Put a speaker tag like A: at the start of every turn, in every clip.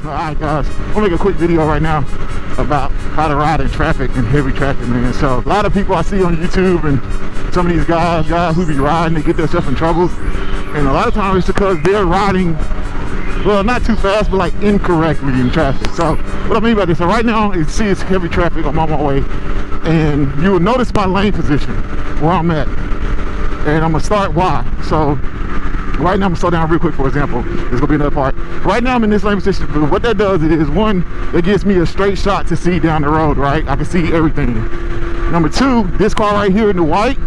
A: Alright guys, I'm gonna make a quick video right now about how to ride in traffic and heavy traffic, man. So a lot of people I see on YouTube and some of these guys who be riding, they get themselves in trouble. And a lot of times it's because they're riding, well, not too fast, but like incorrectly in traffic. So what I mean by this, so right now you see it's heavy traffic, I'm on my way, and you will notice my lane position, where I'm at. And I'm gonna start why. So right now I'm gonna slow down real quick, for example. There's gonna be another part. Right now I'm in this lane position, but what that does is, one, it gives me a straight shot to see down the road, right? I can see everything. Number two, this car right here in the white,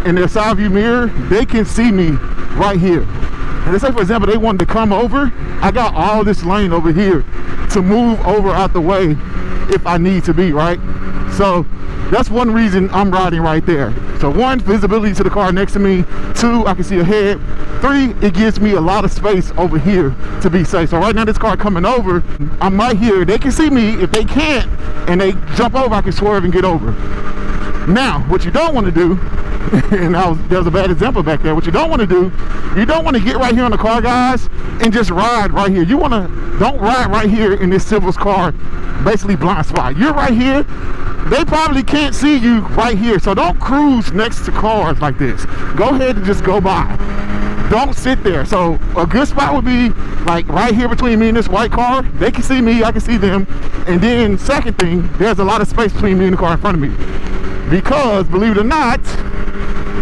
A: in their side view mirror, they can see me right here. And let's say, for example, they wanted to come over, I got all this lane over here to move over out the way if I need to be, right? So that's one reason I'm riding right there. So one, visibility to the car next to me. Two, I can see ahead. Three, it gives me a lot of space over here to be safe. So right now this car coming over, I'm right here. They can see me. If they can't and they jump over, I can swerve and get over. Now, what you don't want to do, and there was a bad example back there. What you don't want to do, you don't want to get right here on the car, guys, and just ride right here. You want to, don't ride right here in this Civil's car, basically blind spot. You're right here. They probably can't see you right here. So don't cruise next to cars like this. Go ahead and just go by. Don't sit there. So a good spot would be like right here between me and this white car. They can see me, I can see them. And then second thing, there's a lot of space between me and the car in front of me. Because, believe it or not,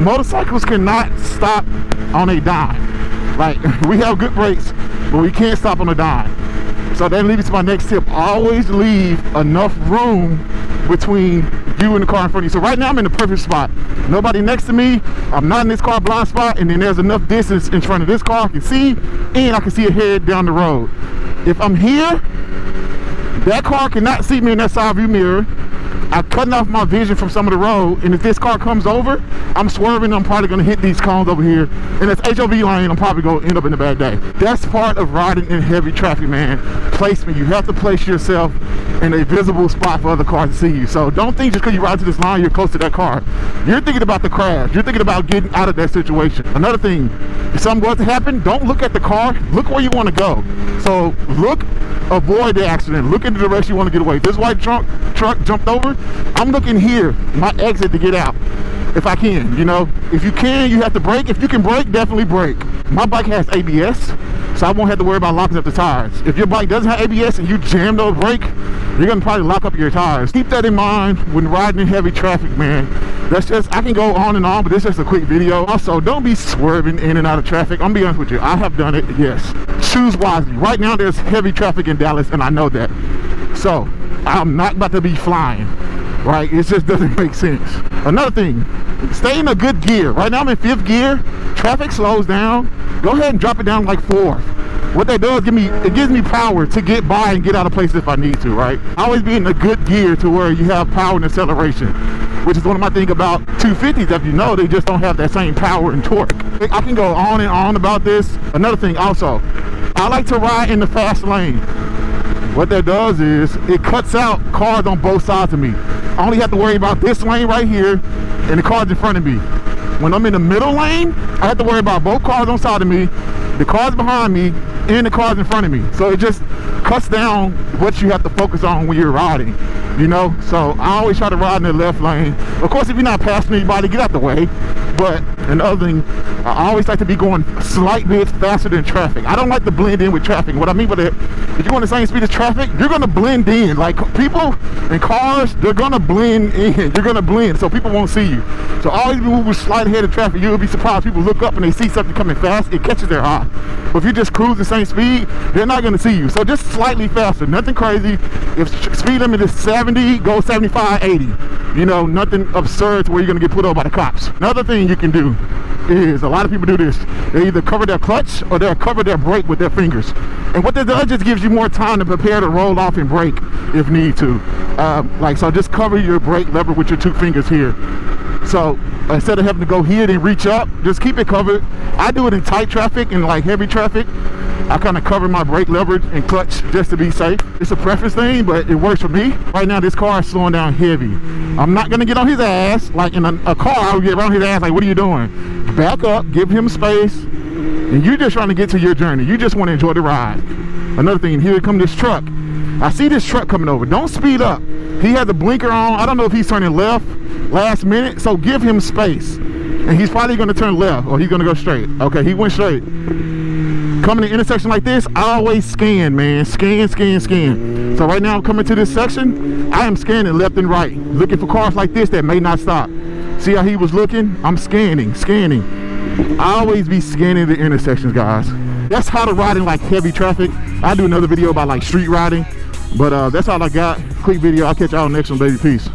A: motorcycles cannot stop on a dime. Like, we have good brakes, but we can't stop on a dime. So that leads me to my next tip. Always leave enough room between you and the car in front of you. So right now I'm in the perfect spot. Nobody next to me. I'm not in this car blind spot, and then there's enough distance in front of this car I can see, and I can see ahead down the road. If I'm here, that car cannot see me in that side view mirror. I'm cutting off my vision from some of the road, and if this car comes over, I'm swerving. I'm probably gonna hit these cones over here, and it's HOV lane. I'm probably gonna end up in a bad day. That's part of riding in heavy traffic, man. Placement. You have to place yourself in a visible spot for other cars to see you. So don't think just because you ride to this line, you're close to that car. You're thinking about the crash. You're thinking about getting out of that situation. Another thing, if something was to happen, don't look at the car. Look where you want to go. So look, avoid the accident. Look in the direction you want to get away. If this white truck jumped over, I'm looking here, my exit to get out, if I can. You know, if you can, you have to brake. If you can brake, definitely brake. My bike has ABS, so I won't have to worry about locking up the tires. If your bike doesn't have ABS and you jam those brake, you're gonna probably lock up your tires. Keep that in mind when riding in heavy traffic, man. That's just, I can go on and on, but this is just a quick video. Also, don't be swerving in and out of traffic. I'm gonna be honest with you, I have done it, yes. Choose wisely. Right now there's heavy traffic in Dallas, and I know that. So I'm not about to be flying, right? It just doesn't make sense. Another thing, stay in a good gear. Right now I'm in 5th gear. Traffic slows down. Go ahead and drop it down like 4th. What that does, it gives me power to get by and get out of places if I need to, right? Always be in a good gear to where you have power and acceleration, which is one of my things about 250s. If you know, they just don't have that same power and torque. I can go on and on about this. Another thing also, I like to ride in the fast lane. What that does is it cuts out cars on both sides of me. I only have to worry about this lane right here and the cars in front of me. When I'm in the middle lane, I have to worry about both cars on side of me, the cars behind me, and the cars in front of me. So it just cuts down what you have to focus on when you're riding, you know? So I always try to ride in the left lane. Of course, if you're not passing anybody, get out the way. But another thing, I always like to be going slight bits faster than traffic. I don't like to blend in with traffic. What I mean by that, if you're going the same speed as traffic, you're going to blend in. Like people and cars, they're going to blend in. You're going to blend, so people won't see you. So always be moving slight ahead of traffic. You'll be surprised. People look up and they see something coming fast. It catches their eye. But if you just cruise the same speed, they're not going to see you. So just slightly faster. Nothing crazy. If speed limit is 70, go 75, 80. You know, nothing absurd to where you're going to get put over by the cops. Another thing you can do is, a lot of people do this, they either cover their clutch or they'll cover their brake with their fingers. And what that does, just gives you more time to prepare to roll off and brake if need to. So just cover your brake lever with your 2 fingers here. So instead of having to go here and reach up, just keep it covered. I do it in tight traffic and like heavy traffic. I kind of cover my brake lever and clutch just to be safe. It's a preference thing, but it works for me. Right now, this car is slowing down heavy. I'm not gonna get on his ass. Like in a car, I would get around his ass like, what are you doing? Back up, give him space, and you're just trying to get to your journey. You just want to enjoy the ride. Another thing, here come this truck. I see this truck coming over. Don't speed up. He had the blinker on. I don't know if he's turning left last minute, so give him space. And he's probably gonna turn left, or he's gonna go straight. Okay, he went straight. Coming to an intersection like this, I always scan, man. Scan. So right now I'm coming to this section. I am scanning left and right, looking for cars like this that may not stop. See how he was looking? I'm scanning. I always be scanning the intersections, guys. That's how to ride in like heavy traffic. I'll do another video about like street riding. But that's all I got. Quick video. I'll catch y'all next one, baby. Peace.